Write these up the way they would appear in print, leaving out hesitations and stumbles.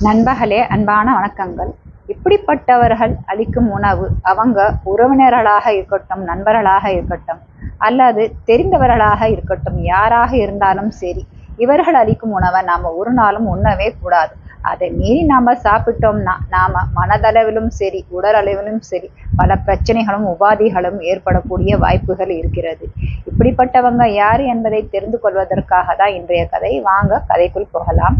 நண்பர்களே, அன்பான வணக்கங்கள். இப்படிப்பட்டவர்கள் அளிக்கும் உணவு அவங்க உறவினர்களாக இருக்கட்டும், நண்பர்களாக இருக்கட்டும், அல்லது தெரிந்தவர்களாக இருக்கட்டும், யாராக இருந்தாலும் சரி, இவர்கள் அளிக்கும் உணவை நாம் ஒரு நாளும் உண்ணவே கூடாது. அதை மீறி நாம் சாப்பிட்டோம்னா நாம் மனதளவிலும் சரி, உடலளவிலும் சரி, பல பிரச்சனைகளும் உபாதிகளும் ஏற்படக்கூடிய வாய்ப்புகள் இருக்கிறது. இப்படிப்பட்டவங்க யார் என்பதை தெரிந்து கொள்வதற்காக தான் இன்றைய கதை. வாங்க கதைக்குள் போகலாம்.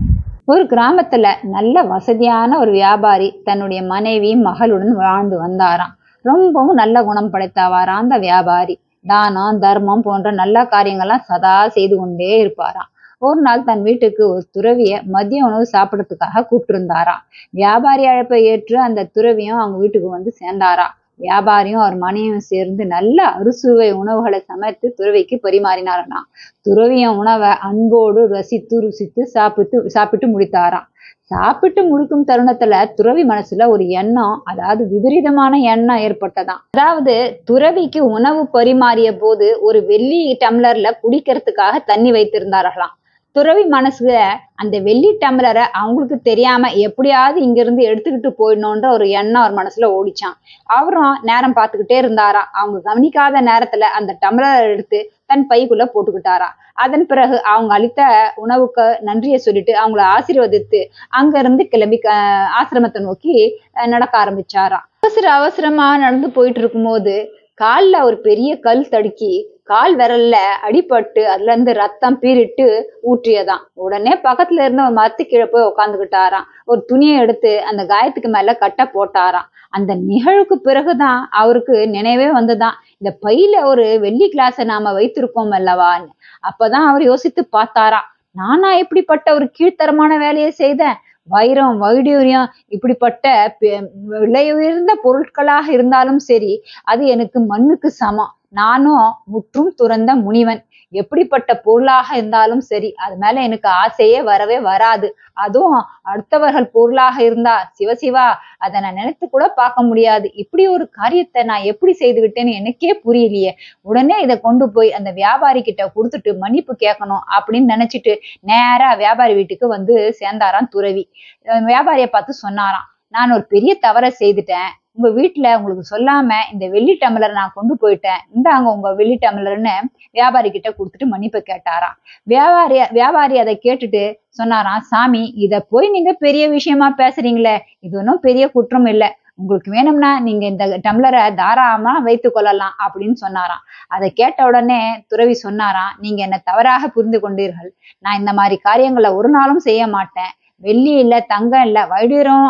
ஒரு கிராமத்துல நல்ல வசதியான ஒரு வியாபாரி தன்னுடைய மனைவி மகளுடன் வாழ்ந்து வந்தாராம். ரொம்பவும் நல்ல குணம் படைத்தவாராம் அந்த வியாபாரி. தானம் தர்மம் போன்ற நல்ல காரியங்கள்லாம் சதா செய்து கொண்டே இருப்பாராம். ஒரு நாள் தன் வீட்டுக்கு ஒரு துறவிய மதிய உணவு சாப்பிடறதுக்காக கூப்பிட்டிருந்தாராம். வியாபாரி அழைப்பை ஏற்று அந்த துறவியும் அவங்க வீட்டுக்கு வந்து சேர்ந்தாராம். வியாபாரியும் அவர் மனைவியும் சேர்ந்து நல்ல அறுசுவை உணவுகளை சமைத்து துறவிக்கு பரிமாறினாராம். துறவியும் உணவை அன்போடு ரசித்து ருசித்து சாப்பிட்டு முடித்தாராம். சாப்பிட்டு முடிக்கும் தருணத்துல துறவி மனசுல ஒரு எண்ணம், அதாவது விபரீதமான எண்ணம் ஏற்பட்டதாம். அதாவது துறவிக்கு உணவு பரிமாறிய போது ஒரு வெள்ளி டம்ளர்ல குடிக்கிறதுக்காக தண்ணி வைத்திருந்தார்களாம். துறவி மனசுல அந்த வெள்ளி டம்ளரை அவங்களுக்கு தெரியாம எப்படியாவது இங்கிருந்து எடுத்துக்கிட்டு போயிடணுன்ற ஒரு எண்ணம் அவர் மனசுல ஓடிச்சான். அவரும் நேரம் பார்த்துக்கிட்டே இருந்தாராம். அவங்க கவனிக்காத நேரத்துல அந்த டம்ளரை எடுத்து தன் பைக்குள்ள போட்டுக்கிட்டாராம். அதன் பிறகு அவங்க அளித்த உணவுக்கு நன்றியை சொல்லிட்டு அவங்கள ஆசீர்வதித்து அங்க இருந்து கிளம்பி ஆசிரமத்தை நோக்கி நடக்க ஆரம்பிச்சாராம். அவசரமா நடந்து போயிட்டு இருக்கும்போது கால்ல ஒரு பெரிய கல் தடுக்கி கால் விரல்ல அடிபட்டு அதுல இருந்து ரத்தம் பீறிட்டு ஊற்றியதாம். உடனே பக்கத்துல இருந்த ஒரு மரத்து கீழே போய் உட்காந்துக்கிட்டாராம். ஒரு துணியை எடுத்து அந்த காயத்துக்கு மேல கட்ட போட்டாராம். அந்த நிகழ்வுக்கு பிறகுதான் அவருக்கு நினைவே வந்துதான், இந்த பையில ஒரு வெள்ளி கிளாஸை நாம வைத்திருக்கோம் அல்லவான்னு. அப்பதான் அவர் யோசித்து பார்த்தாராம், நானா இப்படிப்பட்ட ஒரு கீழ்த்தரமான வேலையை செய்தேன்? வைரம் வைடூரியம் இப்படிப்பட்ட விலை உயர்ந்த பொருட்களாக இருந்தாலும் சரி, அது எனக்கு மண்ணுக்கு சமம். நானும் முற்றும் துறந்த முனிவன். எப்படிப்பட்ட பொருளாக இருந்தாலும் சரி, அது மேல எனக்கு ஆசையே வரவே வராது. அதுவும் அடுத்தவர்கள் பொருளாக இருந்தா சிவசிவா, அதை நான் நினைத்து கூட பார்க்க முடியாது. இப்படி ஒரு காரியத்தை நான் எப்படி செய்து விட்டேன்னு எனக்கே புரியலையே. உடனே இதை கொண்டு போய் அந்த வியாபாரி கிட்ட கொடுத்துட்டு மன்னிப்பு கேட்கணும் அப்படின்னு நினைச்சிட்டு நேரா வியாபாரி வீட்டுக்கு வந்து சேர்ந்தாராம் துறவி. வியாபாரியை பார்த்து சொன்னாராம், நான் ஒரு பெரிய தவறை செய்துட்டேன். உங்க வீட்டுல உங்களுக்கு சொல்லாம இந்த வெள்ளி டம்ளர் நான் கொண்டு போயிட்டேன். இந்தாங்க உங்க வெள்ளி டம்ளர்னு வியாபாரி கிட்ட கொடுத்துட்டு மன்னிப்பு கேட்டாராம். வியாபாரி அதை கேட்டுட்டு சொன்னாராம், சாமி, இத போய் நீங்க பெரிய விஷயமா பேசுறீங்களே, இது ஒன்றும் பெரிய குற்றம் இல்லை. உங்களுக்கு வேணும்னா நீங்க இந்த டம்ளரை தாராளமா வைத்துக் கொள்ளலாம் அப்படின்னு சொன்னாராம். அதை கேட்ட உடனே துறவி சொன்னாராம், நீங்க என்ன தவறாக புரிந்து கொண்டீர்கள். நான் இந்த மாதிரி காரியங்களை ஒரு நாளும் செய்ய மாட்டேன். வெள்ளி இல்ல, தங்கம் இல்ல, வைடூரம்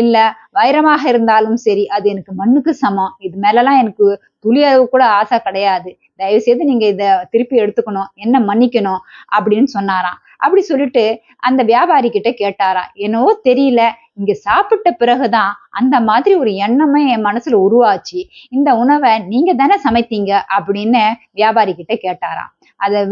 இல்ல, வைரமாக இருந்தாலும் சரி, அது எனக்கு மண்ணுக்கு சமம். இது மேலலாம் எனக்கு துளி அளவு கூட ஆசை கிடையாது. தயவு செய்து நீங்க இத திருப்பி எடுத்துக்கணும், என்ன மன்னிக்கணும் அப்படின்னு சொன்னாராம். அப்படி சொல்லிட்டு அந்த வியாபாரி கிட்ட கேட்டாராம், என்னவோ தெரியல, இங்க சாப்பிட்ட பிறகுதான் அந்த மாதிரி ஒரு எண்ணமே என் மனசுல உருவாச்சு. இந்த உணவை நீங்க தானே சமைத்தீங்க அப்படின்னு வியாபாரி கிட்ட கேட்டாராம்.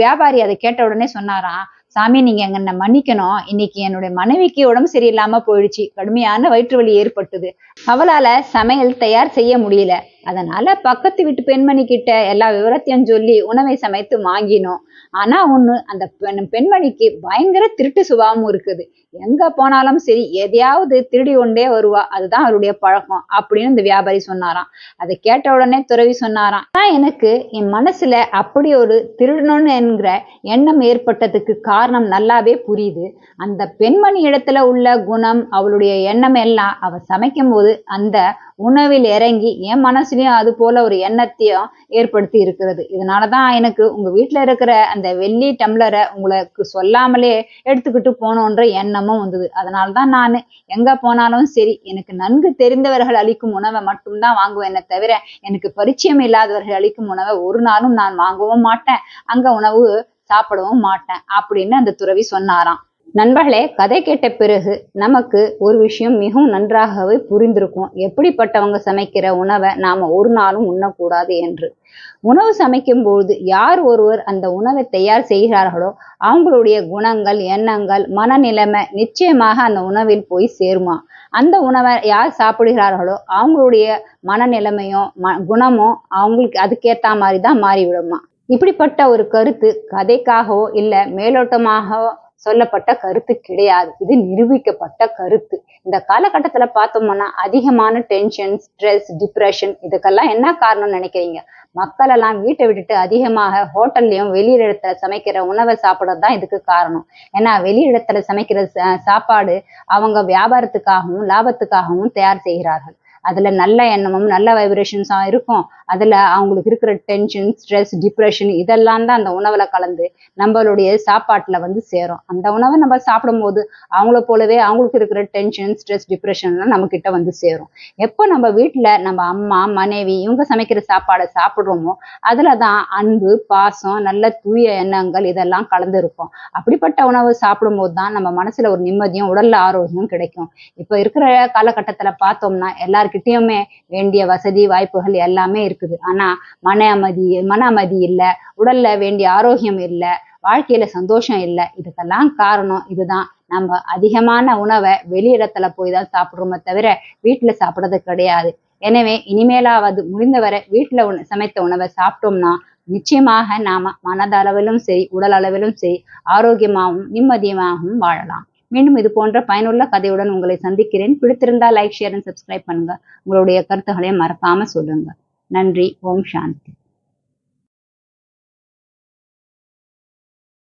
வியாபாரி அதை கேட்ட உடனே சொன்னாராம், சாமி, நீங்க என்ன மன்னிக்கணும். இன்னைக்கு என்னுடைய மனைவிக்கு உடம்பு சரியில்லாம போயிடுச்சு. கடுமையான வயிற்று வலி ஏற்பட்டது. அவளால சமையல் தயார் செய்ய முடியல. அதனால பக்கத்து வீட்டு பெண்மணி கிட்ட எல்லா விவரத்தையும் சொல்லி உணவை சமைத்து வாங்கினோம். ஆனா ஒண்ணு, அந்த பெண்மணிக்கு பயங்கர திருட்டு சுபாவமும் இருக்குது. எங்க போனாலும் சரி எதையாவது திருடி கொண்டே வருவா. அதுதான் அவருடைய பழக்கம் அப்படின்னு இந்த வியாபாரி சொன்னாராம். அதை கேட்ட உடனே துறவி சொன்னாராம், எனக்கு என் மனசுல அப்படி ஒரு திருடணும்னு என்கிற எண்ணம் ஏற்பட்டதுக்கு காரணம் நல்லாவே புரியுது. அந்த பெண்மணி இடத்துல உள்ள குணம், அவளுடைய எண்ணம் எல்லாம் அவ சமைக்கும் போது அந்த உணவில் இறங்கி என் மனசுலயும் அது போல ஒரு எண்ணத்தையும் ஏற்படுத்தி இருக்கிறது. இதனாலதான் எனக்கு உங்க வீட்டுல இருக்கிற அந்த வெள்ளி டம்ளரை உங்களுக்கு சொல்லாமலே எடுத்துக்கிட்டு போனோன்ற எண்ணமும் வந்தது. அதனாலதான் நான் எங்க போனாலும் சரி, எனக்கு நன்கு தெரிந்தவர்கள் அளிக்கும் உணவை மட்டும்தான் வாங்குவேன் தவிர எனக்கு பரிச்சயம் இல்லாதவர்கள் அளிக்கும் உணவை ஒரு நாளும் நான் வாங்கவும் மாட்டேன், அங்க உணவு சாப்பிடவும் மாட்டேன் அப்படின்னு அந்த துறவி சொன்னாராம். நண்பர்களே, கதை கேட்ட பிறகு நமக்கு ஒரு விஷயம் மிகவும் நன்றாகவே புரிந்திருக்கும். எப்படிப்பட்டவங்க சமைக்கிற உணவை நாம ஒரு நாளும் உண்ணக்கூடாது என்று. உணவு சமைக்கும் பொழுது யார் ஒருவர் அந்த உணவை தயார் செய்கிறார்களோ அவங்களுடைய குணங்கள், எண்ணங்கள், மனநிலைமை நிச்சயமாக அந்த உணவில் போய் சேருமா. அந்த உணவை யார் சாப்பிடுகிறார்களோ அவங்களுடைய மனநிலைமையும் குணமும் அவங்களுக்கு அதுக்கேற்ற மாதிரி தான் மாறிவிடுமா. இப்படிப்பட்ட ஒரு கருத்து கதைக்காகவோ இல்ல மேலோட்டமாகவோ சொல்லப்பட்ட கருத்து கிடையாது. இது நிரூபிக்கப்பட்ட கருத்து. இந்த காலகட்டத்துல பார்த்தோம்னா அதிகமான டென்ஷன், ஸ்ட்ரெஸ், டிப்ரெஷன் இதுக்கெல்லாம் என்ன காரணம்னு நினைக்கிறீங்க? மக்கள் எல்லாம் வீட்டை விட்டுட்டு அதிகமாக ஹோட்டல்லையும் வெளியிடத்துல சமைக்கிற உணவை சாப்பிடறது தான் இதுக்கு காரணம். ஏன்னா வெளியிடத்துல சமைக்கிற சாப்பாடு அவங்க வியாபாரத்துக்காகவும் லாபத்துக்காகவும் தயார் செய்கிறார்கள். அதுல நல்ல எண்ணமும் நல்ல வைப்ரேஷன்ஸா இருக்கும். அதுல அவங்களுக்கு இருக்கிற டென்ஷன், ஸ்ட்ரெஸ், டிப்ரெஷன் இதெல்லாம் தான் அந்த உணவுல கலந்து நம்மளுடைய சாப்பாட்டுல வந்து சேரும். அந்த உணவை நம்ம சாப்பிடும் போது அவங்கள போலவே அவங்களுக்கு இருக்கிற டென்ஷன், ஸ்ட்ரெஸ், டிப்ரெஷன் எல்லாம் நம்ம கிட்ட வந்து சேரும். எப்போ நம்ம வீட்டுல நம்ம அம்மா, மனைவி இவங்க சமைக்கிற சாப்பாடை சாப்பிடுறோமோ அதுலதான் அன்பு, பாசம், நல்ல தூய எண்ணங்கள் இதெல்லாம் கலந்து இருக்கும். அப்படிப்பட்ட உணவு சாப்பிடும் போதுதான் நம்ம மனசுல ஒரு நிம்மதியும் உடல்ல ஆரோக்கியம் கிடைக்கும். இப்ப இருக்கிற காலகட்டத்துல பார்த்தோம்னா எல்லார்கிட்டயுமே வேண்டிய வசதி வாய்ப்புகள் எல்லாமே இருக்குது. ஆனா மன அமைதி இல்ல, உடல்ல வேண்டிய ஆரோக்கியம் இல்ல, வாழ்க்கையில சந்தோஷம் இல்ல. இதுக்கெல்லாம் காரணம் இதுதான். நம்ம அதிகமான உணவை வெளி இடத்துல போய் தான் சாப்பிடுறோமே தவிர வீட்டுல சாப்பிடுறது கிடையாது. எனவே இனிமேலாவது முடிந்தவரை வீட்டுல சமைத்த உணவை சாப்பிட்டோம்னா நிச்சயமாக நாம மனதளவிலும் சரி உடல் அளவிலும் சரி ஆரோக்கியமாகவும் நிம்மதியாகவும் வாழலாம். மீண்டும் இது போன்ற பயனுள்ள கதையுடன் உங்களை சந்திக்கிறேன். பிடித்திருந்தால் லைக், ஷேர் அண்ட் சப்ஸ்கிரைப் பண்ணுங்க. உங்களுடைய கருத்துக்களையும் மறக்காம சொல்லுங்க. நன்றி. ஓம் சாந்தி.